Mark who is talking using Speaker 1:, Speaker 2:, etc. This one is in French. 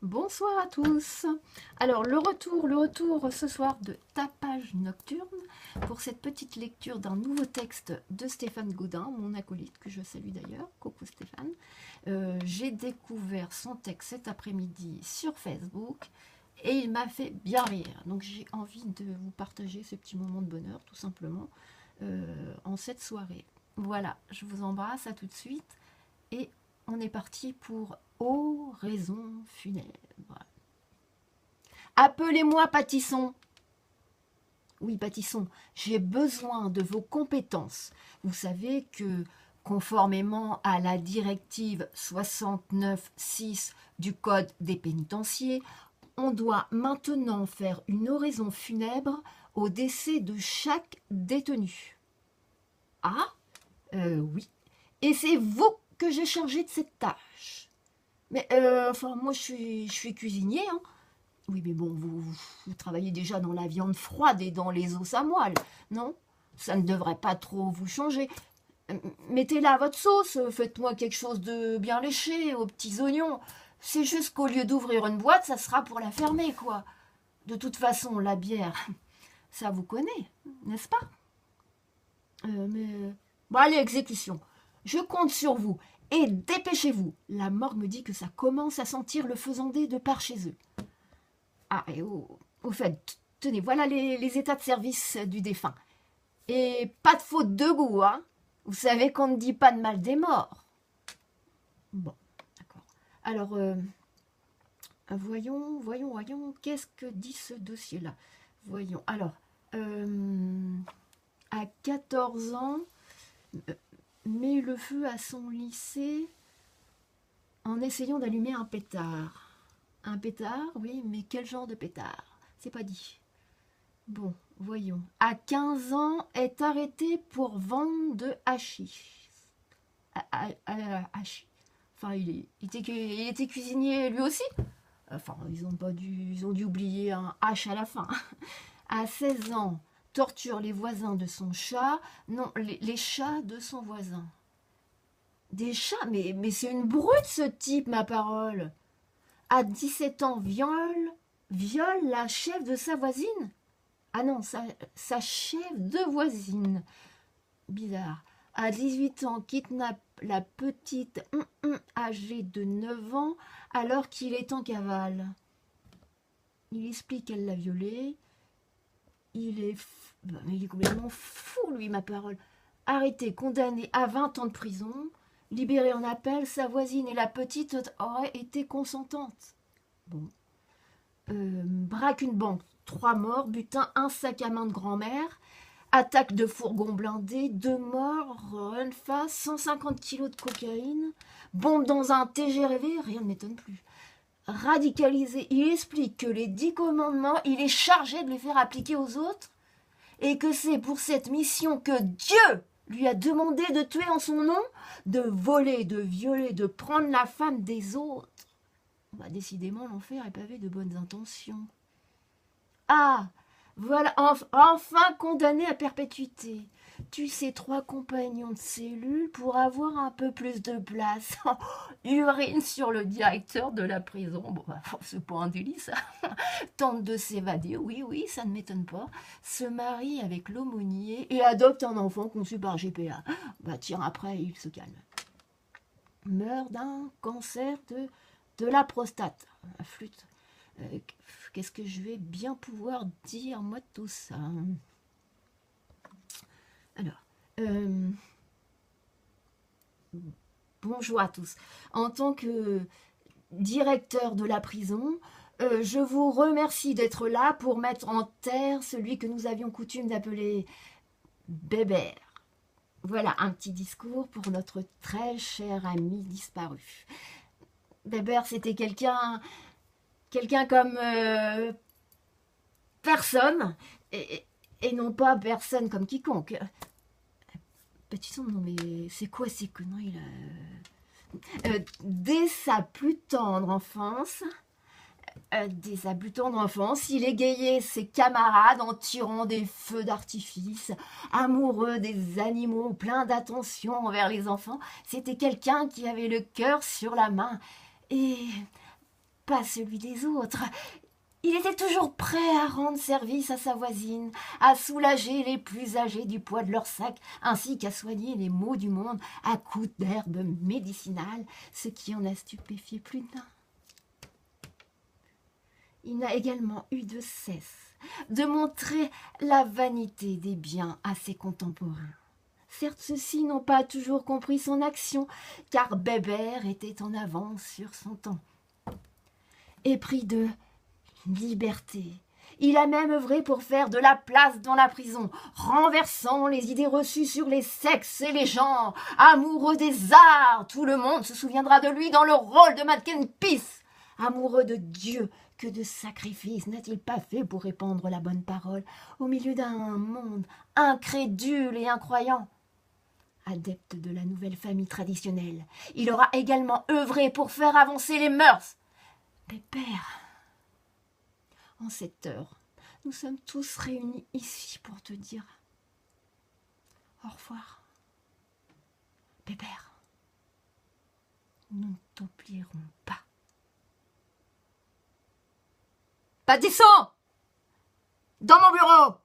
Speaker 1: Bonsoir à tous. Alors le retour ce soir de Tapage Nocturne pour cette petite lecture d'un nouveau texte de Stéphane Gaudin, mon acolyte que je salue d'ailleurs. Coucou Stéphane. J'ai découvert son texte cet après-midi sur Facebook et il m'a fait bien rire. Donc j'ai envie de vous partager ce petit moment de bonheur tout simplement en cette soirée. Voilà, je vous embrasse, à tout de suite et on est parti pour Oraison funèbre. Appelez-moi Pâtisson. Oui, Pâtisson, j'ai besoin de vos compétences. Vous savez que, conformément à la directive 69.6 du Code des pénitenciers, on doit maintenant faire une oraison funèbre au décès de chaque détenu. Ah, oui. Et c'est vous que j'ai chargé de cette tâche. Mais, enfin, moi, je suis cuisinier, hein. Oui, mais bon, vous travaillez déjà dans la viande froide et dans les os à moelle, non? Ça ne devrait pas trop vous changer. Mettez-la à votre sauce, faites-moi quelque chose de bien léché, aux petits oignons. C'est juste qu'au lieu d'ouvrir une boîte, ça sera pour la fermer, quoi. De toute façon, la bière, ça vous connaît, n'est-ce pas? Bon, allez, exécution. Je compte sur vous. Et dépêchez-vous. La morgue me dit que ça commence à sentir le faisandé de par chez eux. Ah, et au fait, tenez, voilà les états de service du défunt. Et pas de faute de goût, hein. Vous savez qu'on ne dit pas de mal des morts. Bon, d'accord. Alors, voyons, qu'est-ce que dit ce dossier-là? Voyons, alors, à 14 ans, met le feu à son lycée en essayant d'allumer un pétard. Un pétard, oui, mais quel genre de pétard? C'est pas dit. Bon, voyons. À 15 ans, est arrêté pour vente de hachis. Hachis. Enfin, il était cuisinier lui aussi. Enfin, ils ont dû oublier un H à la fin. À 16 ans, torture les voisins de son chat. Non, les chats de son voisin. Des chats? Mais c'est une brute ce type, ma parole. À 17 ans, viole la chef de sa voisine. Ah non, sa chef de voisine. Bizarre. À 18 ans, kidnappe la petite âgée de 9 ans alors qu'il est en cavale. Il explique qu'elle l'a violée. Il est complètement fou, lui, ma parole. Arrêté, condamné à 20 ans de prison. Libéré en appel, sa voisine et la petite auraient été consentantes. Bon. Braque une banque, 3 morts, butin, un sac à main de grand-mère, attaque de fourgon blindé, 2 morts, run face, 150 kilos de cocaïne, bombe dans un TGV, rien ne m'étonne plus. Radicalisé, il explique que les 10 commandements, il est chargé de les faire appliquer aux autres et que c'est pour cette mission que Dieu lui a demandé de tuer en son nom, de voler, de violer, de prendre la femme des autres. Bah, décidément, l'enfer est pavé de bonnes intentions. Ah, voilà, enfin condamné à perpétuité. Tu sais, 3 compagnons de cellule pour avoir un peu plus de place. Urine sur le directeur de la prison. Bon, bah, c'est pas un délit, ça. Tente de s'évader, oui, ça ne m'étonne pas. Se marie avec l'aumônier et adopte un enfant conçu par GPA. Bah tiens, après, il se calme. Meurt d'un cancer de la prostate. La flûte. Qu'est-ce que je vais bien pouvoir dire, moi, de tout ça? Alors, bonjour à tous. En tant que directeur de la prison, je vous remercie d'être là pour mettre en terre celui que nous avions coutume d'appeler Bébert. Voilà un petit discours pour notre très cher ami disparu. Bébert, c'était quelqu'un comme personne, et non pas personne comme quiconque. Petit son, non mais c'est quoi ces conneries là? Dès sa plus tendre enfance, il égayait ses camarades en tirant des feux d'artifice, amoureux des animaux, plein d'attention envers les enfants. C'était quelqu'un qui avait le cœur sur la main. Et pas celui des autres. Il était toujours prêt à rendre service à sa voisine, à soulager les plus âgés du poids de leur sac, ainsi qu'à soigner les maux du monde à coups d'herbes médicinales, ce qui en a stupéfié plus d'un. Il n'a également eu de cesse de montrer la vanité des biens à ses contemporains. Certes, ceux-ci n'ont pas toujours compris son action, car Bébert était en avance sur son temps. Épris de liberté, il a même œuvré pour faire de la place dans la prison, renversant les idées reçues sur les sexes et les genres. Amoureux des arts, tout le monde se souviendra de lui dans le rôle de Mannequin Peace. Amoureux de Dieu, que de sacrifices n'a-t-il pas fait pour répandre la bonne parole au milieu d'un monde incrédule et incroyant? Adepte de la nouvelle famille traditionnelle, il aura également œuvré pour faire avancer les mœurs. Pépère, en cette heure, nous sommes tous réunis ici pour te dire au revoir. Pépère, nous ne t'oublierons pas. Pâtisson, dans mon bureau.